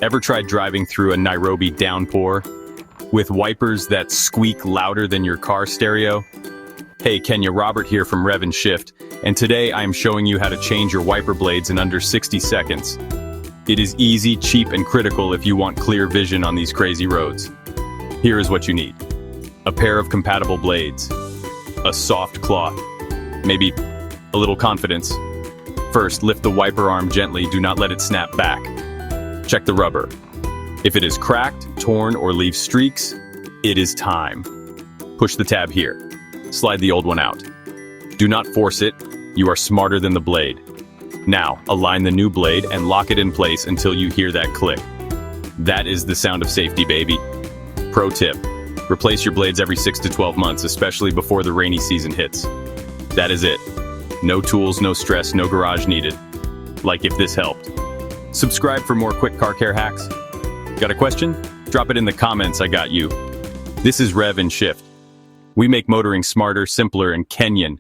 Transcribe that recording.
Ever tried driving through a Nairobi downpour with wipers that squeak louder than your car stereo? Hey Kenya, Robert here from RevAndShift, and today I am showing you how to change your wiper blades in under 60 seconds. It is easy, cheap, and critical if you want clear vision on these crazy roads. Here is what you need. A pair of compatible blades, a soft cloth, maybe a little confidence. First, lift the wiper arm gently, do not let it snap back. Check the rubber. If it is cracked, torn, or leaves streaks, it is time. Push the tab here. Slide the old one out. Do not force it, you are smarter than the blade. Now, align the new blade and lock it in place until you hear that click. That is the sound of safety, baby. Pro tip, replace your blades every 6 to 12 months, especially before the rainy season hits. That is it. No tools, no stress, no garage needed. Like if this helped. Subscribe for more quick car care hacks. Got a question? Drop it in the comments, I got you. This is RevAndShift. We make motoring smarter, simpler, and Kenyan.